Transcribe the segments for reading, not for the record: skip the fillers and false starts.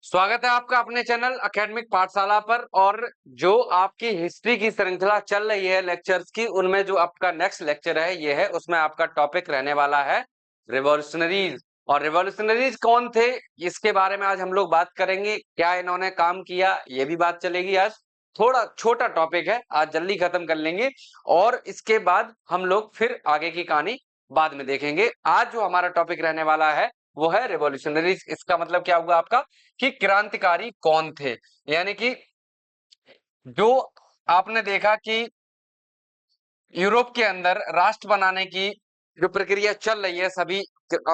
स्वागत है आपका अपने चैनल एकेडमिक पाठशाला पर। और जो आपकी हिस्ट्री की श्रृंखला चल रही है लेक्चर्स की, उनमें जो आपका नेक्स्ट लेक्चर है ये है, उसमें आपका टॉपिक रहने वाला है रिवॉल्यूशनरीज। और रिवॉल्यूशनरीज कौन थे इसके बारे में आज हम लोग बात करेंगे। क्या इन्होंने काम किया ये भी बात चलेगी। आज थोड़ा छोटा टॉपिक है, आज जल्दी खत्म कर लेंगे और इसके बाद हम लोग फिर आगे की कहानी बाद में देखेंगे। आज जो हमारा टॉपिक रहने वाला है वो है रिवॉल्यूशनरीज। इसका मतलब क्या हुआ आपका कि क्रांतिकारी कौन थे। यानी कि जो आपने देखा कि यूरोप के अंदर राष्ट्र बनाने की जो प्रक्रिया चल रही है, सभी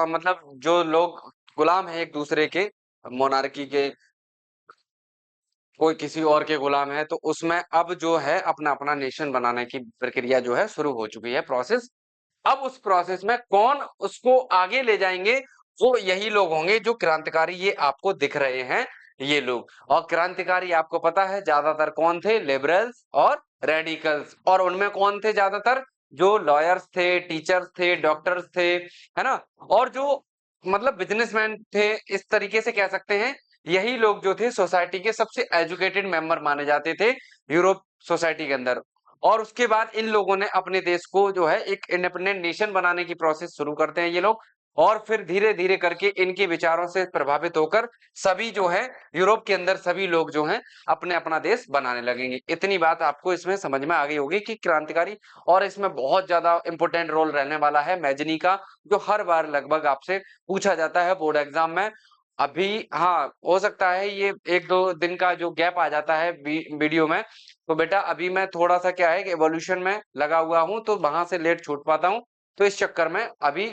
मतलब जो लोग गुलाम है एक दूसरे के, मोनार्की के, कोई किसी और के गुलाम है, तो उसमें अब जो है अपना अपना नेशन बनाने की प्रक्रिया जो है शुरू हो चुकी है, प्रोसेस। अब उस प्रोसेस में कौन उसको आगे ले जाएंगे, वो यही लोग होंगे जो क्रांतिकारी ये आपको दिख रहे हैं, ये लोग। और क्रांतिकारी आपको पता है ज्यादातर कौन थे, लिबरल्स और रेडिकल्स। और उनमें कौन थे ज्यादातर, जो लॉयर्स थे, टीचर्स थे, डॉक्टर्स थे, है ना। और जो मतलब बिजनेसमैन थे, इस तरीके से कह सकते हैं। यही लोग जो थे सोसाइटी के सबसे एजुकेटेड मेंबर माने जाते थे यूरोप सोसाइटी के अंदर। और उसके बाद इन लोगों ने अपने देश को जो है एक इंडिपेंडेंट नेशन बनाने की प्रोसेस शुरू करते हैं ये लोग। और फिर धीरे धीरे करके इनके विचारों से प्रभावित होकर सभी जो है यूरोप के अंदर सभी लोग जो हैं अपने अपना देश बनाने लगेंगे। इतनी बात आपको इसमें समझ में आ गई होगी कि क्रांतिकारी। और इसमें बहुत ज्यादा इंपॉर्टेंट रोल रहने वाला है मैजनी का, जो हर बार लगभग आपसे पूछा जाता है बोर्ड एग्जाम में। अभी हाँ, हो सकता है ये एक दो दिन का जो गैप आ जाता है वीडियो में, तो बेटा अभी मैं थोड़ा सा क्या है कि एवोल्यूशन में लगा हुआ हूँ, तो वहां से लेट छूट पाता हूँ। तो इस चक्कर में अभी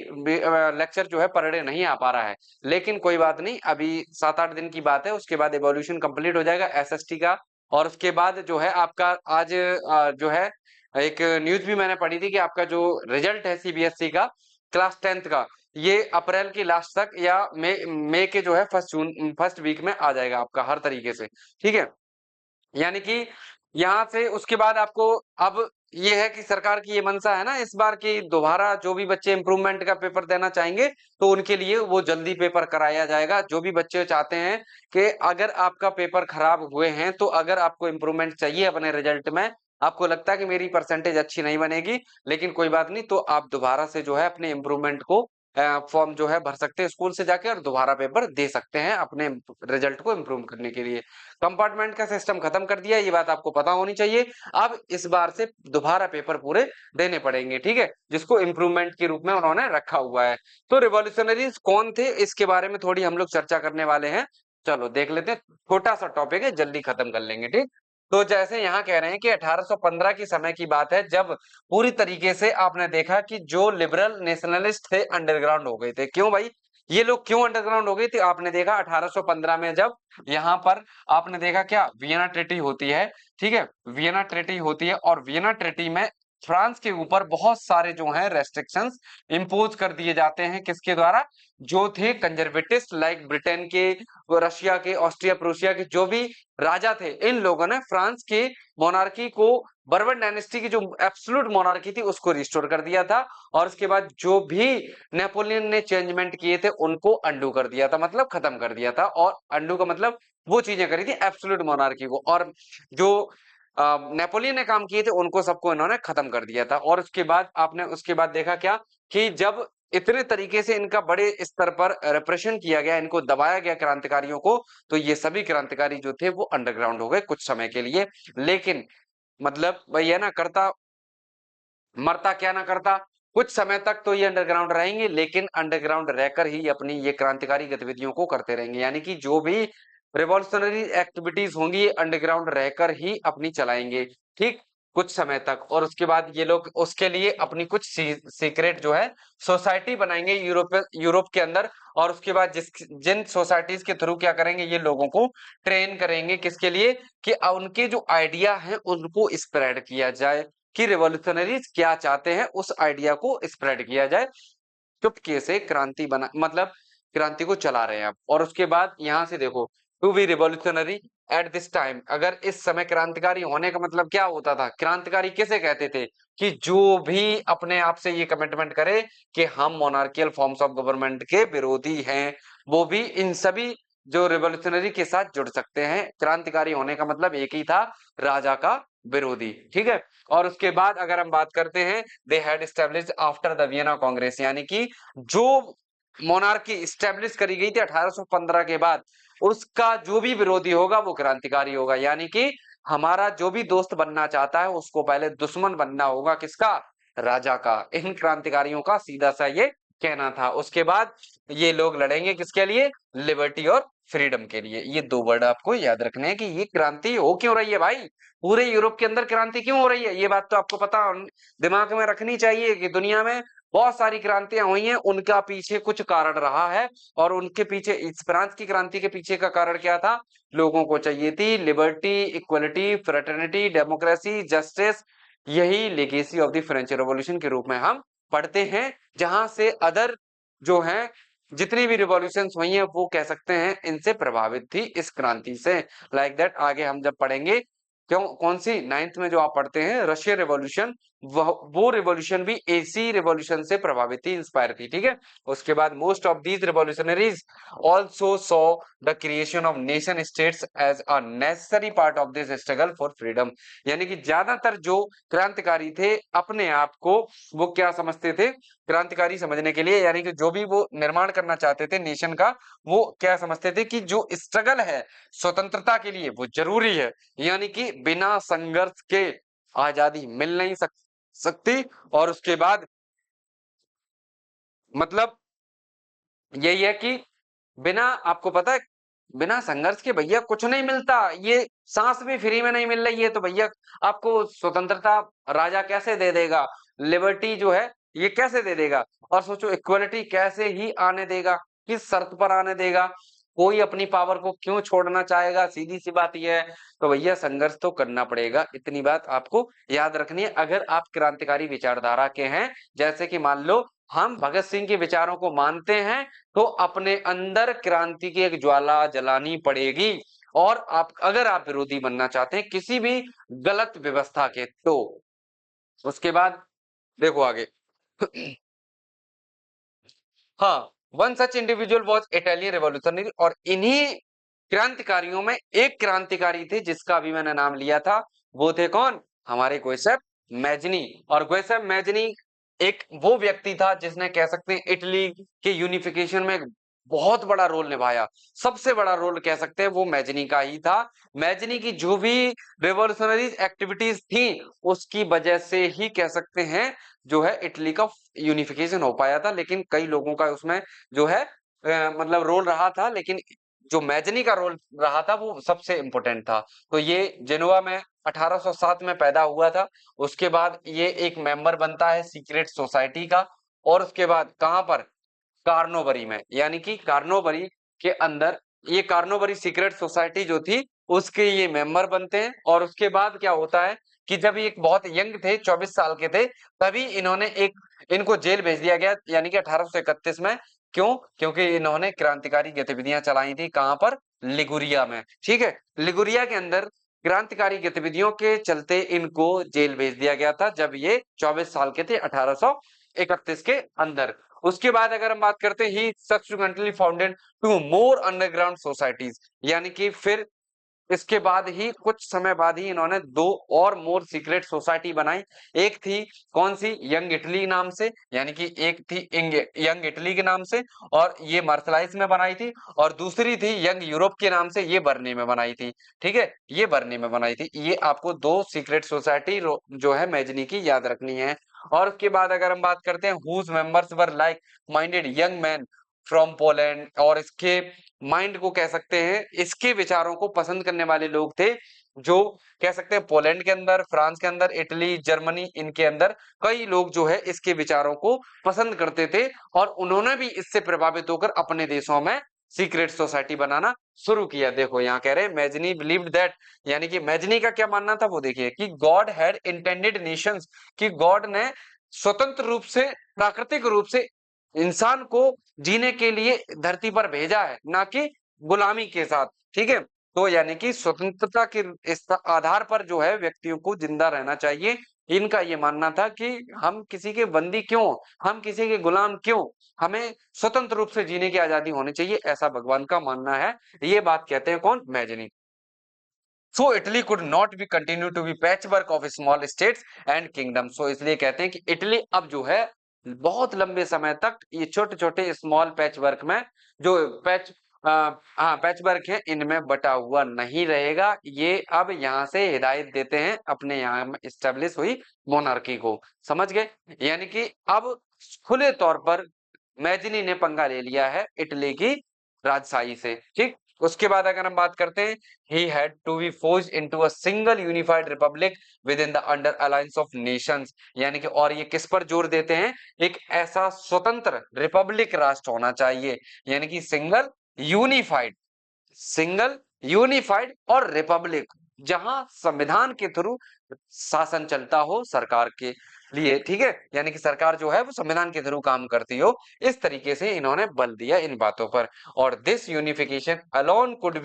लेक्चर जो है पर डे नहीं आ पा रहा है। लेकिन कोई बात नहीं, अभी 7-8 दिन की बात है, उसके बाद एवोल्यूशन कंप्लीट हो जाएगा एसएसटी का। और उसके बाद जो है आपका आज जो है एक न्यूज भी मैंने पढ़ी थी कि आपका जो रिजल्ट है सीबीएसई का क्लास 10th का, ये अप्रैल की लास्ट तक या मई के जो है फर्स्ट वीक में आ जाएगा आपका हर तरीके से। ठीक है। यानी कि यहाँ से उसके बाद आपको अब ये है कि सरकार की ये मंशा है ना इस बार की, दोबारा जो भी बच्चे इम्प्रूवमेंट का पेपर देना चाहेंगे तो उनके लिए वो जल्दी पेपर कराया जाएगा। जो भी बच्चे चाहते हैं कि अगर आपका पेपर खराब हुए हैं, तो अगर आपको इम्प्रूवमेंट चाहिए अपने रिजल्ट में, आपको लगता है कि मेरी परसेंटेज अच्छी नहीं बनेगी, लेकिन कोई बात नहीं, तो आप दोबारा से जो है अपने इम्प्रूवमेंट को फॉर्म जो है भर सकते हैं स्कूल से जाके, और दोबारा पेपर दे सकते हैं अपने रिजल्ट को इम्प्रूव करने के लिए। कंपार्टमेंट का सिस्टम खत्म कर दिया, ये बात आपको पता होनी चाहिए। अब इस बार से दोबारा पेपर पूरे देने पड़ेंगे, ठीक है, जिसको इम्प्रूवमेंट के रूप में उन्होंने रखा हुआ है। तो रिवॉल्यूशनरीज कौन थे इसके बारे में थोड़ी हम लोग चर्चा करने वाले हैं। चलो देख लेते हैं, छोटा सा टॉपिक है, जल्दी खत्म कर लेंगे, ठीक। तो जैसे यहाँ कह रहे हैं कि 1815 की समय की बात है, जब पूरी तरीके से आपने देखा कि जो लिबरल नेशनलिस्ट थे अंडरग्राउंड हो गए थे। क्यों भाई, ये लोग क्यों अंडरग्राउंड हो गए थे? आपने देखा 1815 में जब यहाँ पर आपने देखा क्या वियना ट्रीटी होती है, ठीक है, वियना ट्रीटी होती है। और वियना ट्रीटी में फ्रांस के ऊपर बहुत सारे जो हैं रेस्ट्रिक्शंस इंपोज कर दिए जाते हैं, किसके द्वारा, जो थे कंजर्वेटिस्ट, लाइक ब्रिटेन के, रशिया के, ऑस्ट्रिया प्रूसिया के जो भी राजा थे, इन लोगों ने फ्रांस के मोनार्की को, बर्बन डायनेस्टी की जो एब्सोल्यूट मोनार्की थी उसको रिस्टोर कर दिया था। और उसके बाद जो भी नेपोलियन ने चेंजमेंट किए थे उनको अंडू कर दिया था, मतलब खत्म कर दिया था। और अंडू का मतलब वो चीजें करी थी एब्सोल्यूट मोनार्की को, और जो नेपोलियन ने काम किए थे उनको सबको इन्होंने खत्म कर दिया था। और उसके बाद आपने उसके बाद देखा क्या कि जब इतने तरीके से इनका बड़े स्तर पर रिप्रेशन किया गया, इनको दबाया गया क्रांतिकारियों को, तो ये सभी क्रांतिकारी जो थे वो अंडरग्राउंड हो गए कुछ समय के लिए। लेकिन मतलब वही है ना, करता मरता क्या ना करता, कुछ समय तक तो ये अंडरग्राउंड रहेंगे, लेकिन अंडरग्राउंड रहकर ही अपनी ये क्रांतिकारी गतिविधियों को करते रहेंगे। यानी कि जो भी रिवॉल्यूशनरी एक्टिविटीज होंगी ये अंडरग्राउंड रहकर ही अपनी चलाएंगे, ठीक, कुछ समय तक। और उसके बाद ये लोग उसके लिए अपनी कुछ सीक्रेट जो है सोसाइटी बनाएंगे यूरोप के अंदर। और उसके बाद जिन सोसाइटीज के थ्रू क्या करेंगे, ये लोगों को ट्रेन करेंगे, किसके लिए, कि उनके जो आइडिया है उनको स्प्रेड किया जाए, कि रिवॉल्यूशनरीज क्या चाहते हैं उस आइडिया को स्प्रेड किया जाए। चुपके से क्रांति बना, मतलब क्रांति को चला रहे हैं आप। और उसके बाद यहां से देखो, to be revolutionary at this time, अगर इस समय क्रांतिकारी होने का मतलब क्या होता था, क्रांतिकारी किसे कहते थे, कि जो भी अपने आप से ये कमिटमेंट करे कि हम मोनार्कियल फॉर्म्स ऑफ गवर्नमेंट के विरोधी हैं, वो भी इन सभी जो रिवॉल्यूशनरी के साथ जुड़ सकते हैं। क्रांतिकारी होने का मतलब एक ही था, राजा का विरोधी, ठीक है। और उसके बाद अगर हम बात करते हैं, they had established after the Vienna Congress, यानी कि जो मोनार्की इस्टेब्लिश करी गई थी 1815 के बाद, उसका जो भी विरोधी होगा वो क्रांतिकारी होगा। यानी कि हमारा जो भी दोस्त बनना चाहता है उसको पहले दुश्मन बनना होगा, किसका? राजा का। इन क्रांतिकारियों का सीधा सा ये कहना था। उसके बाद ये लोग लड़ेंगे किसके लिए? लिबर्टी और फ्रीडम के लिए। ये दो वर्ड आपको याद रखने हैं कि ये क्रांति हो क्यों रही है भाई, पूरे यूरोप के अंदर क्रांति क्यों हो रही है, ये बात तो आपको पता दिमाग में रखनी चाहिए कि दुनिया में बहुत सारी क्रांतियां हुई हैं, उनका पीछे कुछ कारण रहा है। और उनके पीछे, इस फ्रांस की क्रांति के पीछे का कारण क्या था? लोगों को चाहिए थी liberty, equality, fraternity, democracy, justice. यही legacy of the French revolution के रूप में हम पढ़ते हैं, जहां से अदर जो है जितनी भी रिवॉल्यूशंस हुई हैं वो कह सकते हैं इनसे प्रभावित थी, इस क्रांति से। लाइक दैट आगे हम जब पढ़ेंगे, क्यों कौन सी 9th में जो आप पढ़ते हैं रशियन रिवॉल्यूशन, वो रिवॉल्यूशन भी एसी रिवॉल्यूशन से प्रभावित थी, इंस्पायर थी, ठीक है। उसके बाद most of these revolutionaries also saw the creation of nation states as a necessary part of this struggle for freedom. यानी कि ज्यादातर जो क्रांतिकारी थे अपने आप को वो क्या समझते थे? क्रांतिकारी समझने के लिए, यानी कि जो भी वो निर्माण करना चाहते थे नेशन का, वो क्या समझते थे कि जो स्ट्रगल है स्वतंत्रता के लिए वो जरूरी है। यानी कि बिना संघर्ष के आजादी मिल नहीं सकती। और उसके बाद मतलब यही है कि बिना, आपको पता है, बिना संघर्ष के भैया कुछ नहीं मिलता। ये सांस भी फ्री में नहीं मिल रही है तो भैया आपको स्वतंत्रता राजा कैसे दे देगा? लिबर्टी जो है ये कैसे दे देगा? और सोचो इक्वलिटी कैसे ही आने देगा? किस शर्त पर आने देगा? कोई अपनी पावर को क्यों छोड़ना चाहेगा? सीधी सी बात यह है। तो भैया संघर्ष तो करना पड़ेगा, इतनी बात आपको याद रखनी है अगर आप क्रांतिकारी विचारधारा के हैं। जैसे कि मान लो हम भगत सिंह के विचारों को मानते हैं, तो अपने अंदर क्रांति की एक ज्वाला जलानी पड़ेगी। और आप अगर आप विरोधी बनना चाहते हैं किसी भी गलत व्यवस्था के, तो उसके बाद देखो आगे। हाँ, one such individual was Italian revolutionary, और इन्हीं क्रांतिकारियों में एक क्रांतिकारी थे जिसका अभी मैंने नाम लिया था। वो थे कौन? हमारे गुइसेप मैजनी। और गुइसेप मैजनी एक वो व्यक्ति था जिसने कह सकते हैं इटली के यूनिफिकेशन में एक बहुत बड़ा रोल निभाया। सबसे बड़ा रोल कह सकते हैं वो मैजनी का ही था। मैजनी की जो भी रिवॉल्यूशनरी एक्टिविटीज थी उसकी वजह से ही कह सकते हैं जो है इटली का यूनिफिकेशन हो पाया था। लेकिन कई लोगों का उसमें जो है मतलब रोल रहा था, लेकिन जो मैजनी का रोल रहा था वो सबसे इम्पोर्टेंट था। तो ये जेनोवा में 1807 में पैदा हुआ था। उसके बाद ये एक मेंबर बनता है सीक्रेट सोसाइटी का। और उसके बाद कहां पर? कार्नोबरी में, यानी कि कार्नोबरी के अंदर ये कार्नोबरी सीक्रेट सोसाइटी जो थी उसके ये मेंबर बनते हैं। और उसके बाद क्या होता है कि जब ये बहुत यंग थे, 24 साल के थे, तभी इनको जेल भेज दिया गया, यानी कि 1831 में। क्यों? क्योंकि इन्होंने क्रांतिकारी गतिविधियां चलाई थी। कहां पर? लिगुरिया में, ठीक है। लिगुरिया के अंदर क्रांतिकारी गतिविधियों के चलते इनको जेल भेज दिया गया था जब ये 24 साल के थे, 1831 के अंदर। उसके बाद अगर हम बात करते हैं, he subsequently founded to more underground societies, यानी कि फिर इसके बाद ही कुछ समय बाद ही इन्होंने दो और मोर सीक्रेट सोसाइटी बनाई। एक थी कौन सी? यंग इटली नाम से, यानी कि एक थी यंग इटली के नाम से, और ये मार्शलाइज में बनाई थी। और दूसरी थी यंग यूरोप के नाम से, ये बर्नी में बनाई थी, ठीक है। ये बर्नी में बनाई थी। ये आपको दो सीक्रेट सोसाइटी जो है मैजनी की याद रखनी है। और उसके बाद अगर हम बात करते हैं, whose members were like minded young man from Poland, और इसके माइंड को कह सकते हैं, इसके विचारों को पसंद करने वाले लोग थे जो कह सकते हैं पोलैंड के अंदर, फ्रांस के अंदर, इटली, जर्मनी, इनके अंदर कई लोग जो है इसके विचारों को पसंद करते थे। और उन्होंने भी इससे प्रभावित होकर अपने देशों में सीक्रेट सोसाइटी बनाना शुरू किया। देखो यहाँ कह रहे हैं मैजनी बिलीव्ड दैट, यानी कि मैजनी का क्या मानना था वो देखिए, कि गॉड हैड इंटेंडेड नेशंस, कि गॉड ने स्वतंत्र रूप से, प्राकृतिक रूप से इंसान को जीने के लिए धरती पर भेजा है, ना कि गुलामी के साथ, ठीक है। तो यानी कि स्वतंत्रता के इस आधार पर जो है व्यक्तियों को जिंदा रहना चाहिए। इनका ये मानना था कि हम किसी के बंदी क्यों, हम किसी के गुलाम क्यों, हमें स्वतंत्र रूप से जीने की आजादी होनी चाहिए, ऐसा भगवान का मानना है। ये बात कहते हैं कौन? Mazzini. So Italy could not be continue to be patchwork of small states and kingdom. So इसलिए कहते हैं कि इटली अब जो है बहुत लंबे समय तक ये छोटे-छोटे स्मॉल पैचवर्क में जो पैच हाँ, पैचवर्क है इनमें बटा हुआ नहीं रहेगा। ये अब यहाँ से हिदायत देते हैं अपने यहाँ में एस्टेब्लिश हुई मोनार्की को। समझ गए? यानी कि अब खुले तौर पर मैजिनी ने पंगा ले लिया है इटली की राजशाही से। ठीक? उसके बाद अगर हम बात करते हैं, he had to be forced into a single unified republic within the under alliance of nations। यानी कि और ये किस पर जोर देते हैं? एक ऐसा स्वतंत्र रिपब्लिक राष्ट्र होना चाहिए, यानी कि सिंगल यूनिफाइड और रिपब्लिक, जहां संविधान के थ्रू शासन चलता हो सरकार के लिए। ठीक है, यानी कि सरकार जो है वो संविधान के थ्रू काम करती हो। इस तरीके से इन्होंने बल दिया इन बातों पर। और this unification alone could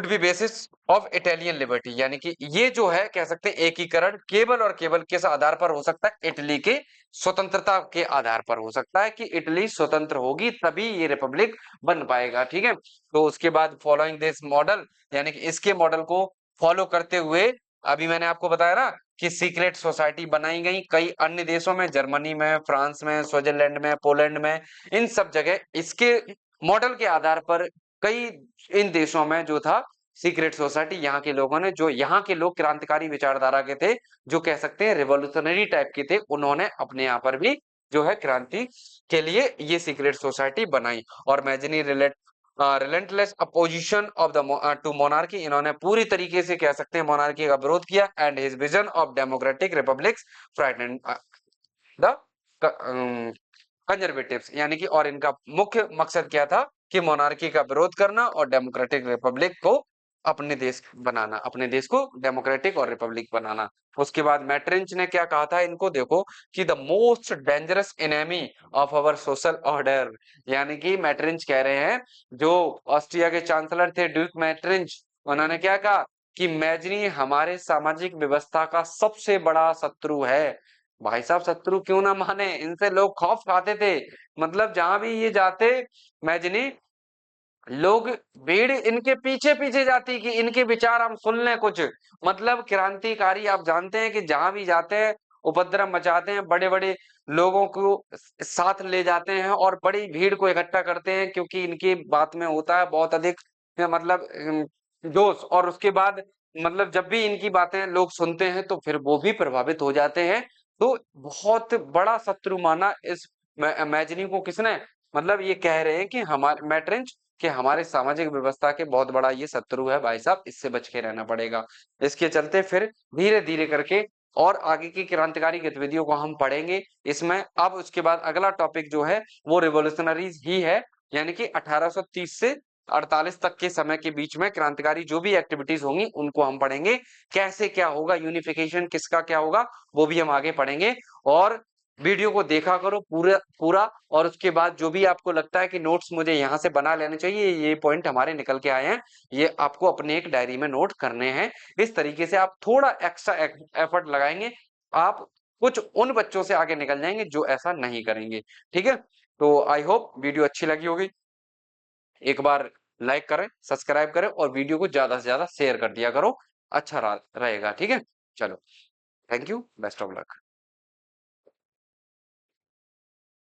be basis of Italian liberty. यानी कि ये जो है कह सकते हैं एकीकरण केवल और केवल किस आधार पर हो सकता है? इटली के स्वतंत्रता के आधार पर हो सकता है कि इटली स्वतंत्र होगी तभी ये रिपब्लिक बन पाएगा। ठीक है, तो उसके बाद फॉलोइंग दिस मॉडल, यानी कि इसके मॉडल को फॉलो करते हुए अभी मैंने आपको बताया ना कि सीक्रेट सोसाइटी बनाई गई कई अन्य देशों में, जर्मनी में, फ्रांस में, स्विट्जरलैंड में, पोलैंड में, इन सब जगह इसके मॉडल के आधार पर कई इन देशों में जो था सीक्रेट सोसाइटी, यहाँ के लोगों ने, जो यहाँ के लोग क्रांतिकारी विचारधारा के थे, जो कह सकते हैं रिवॉल्यूशनरी टाइप के थे, उन्होंने अपने यहाँ पर भी जो है क्रांति के लिए ये सीक्रेट सोसाइटी बनाई। और Mazzini relentless opposition of the two monarchy, इन्होंने पूरी तरीके से कह सकते हैं मोनार्की का विरोध किया। And his vision of democratic republics frightened the conservatives, यानी कि और इनका मुख्य मकसद क्या था कि मोनार्की का विरोध करना और डेमोक्रेटिक रिपब्लिक को अपने देश बनाना, अपने देश को डेमोक्रेटिक और रिपब्लिक बनाना। उसके बाद मैट्रिंच ने क्या कहा था इनको, देखो कि the most dangerous enemy of our social order. यानी कि मैट्रिंच कह रहे हैं, जो ऑस्ट्रिया के चांसलर थे ड्यूक मैट्रिंच, उन्होंने क्या कहा कि मैजनी हमारे सामाजिक व्यवस्था का सबसे बड़ा शत्रु है। भाई साहब, शत्रु क्यों ना माने, इनसे लोग खौफ खाते थे। मतलब जहां भी ये जाते मैजनी, लोग भीड़ इनके पीछे पीछे जाती कि इनके विचार हम सुन लें कुछ। मतलब क्रांतिकारी आप जानते हैं कि जहां भी जाते हैं उपद्रव मचाते हैं, बड़े बड़े लोगों को साथ ले जाते हैं और बड़ी भीड़ को इकट्ठा करते हैं, क्योंकि इनकी बात में होता है बहुत अधिक मतलब जोश। और उसके बाद मतलब जब भी इनकी बातें लोग सुनते हैं तो फिर वो भी प्रभावित हो जाते हैं। तो बहुत बड़ा शत्रु माना इस मैजनी को किसने? मतलब ये कह रहे हैं कि हमारे मैट्रिंच कि हमारे सामाजिक व्यवस्था के बहुत बड़ा ये शत्रु है भाई साहब, इससे बच के रहना पड़ेगा। इसके चलते फिर धीरे-धीरे करके और आगे की क्रांतिकारी गतिविधियों को हम पढ़ेंगे इसमें। अब उसके बाद अगला टॉपिक जो है वो रिवॉल्यूशनरीज़ ही है, यानी कि 1830 से 48 तक के समय के बीच में क्रांतिकारी जो भी एक्टिविटीज़ होंगी उनको हम पढ़ेंगे। कैसे क्या होगा, यूनिफिकेशन किसका क्या होगा, वो भी हम आगे पढ़ेंगे। और वीडियो को देखा करो पूरा पूरा। और उसके बाद जो भी आपको लगता है कि नोट्स मुझे यहाँ से बना लेने चाहिए, ये पॉइंट हमारे निकल के आए हैं, ये आपको अपने एक डायरी में नोट करने हैं। इस तरीके से आप थोड़ा एक्स्ट्रा एफर्ट लगाएंगे, आप कुछ उन बच्चों से आगे निकल जाएंगे जो ऐसा नहीं करेंगे। ठीक है, तो आई होप वीडियो अच्छी लगी होगी। एक बार लाइक करें, सब्सक्राइब करें और वीडियो को ज्यादा से ज्यादा शेयर कर दिया करो, अच्छा रहेगा। ठीक है, चलो, thank you, best of luck.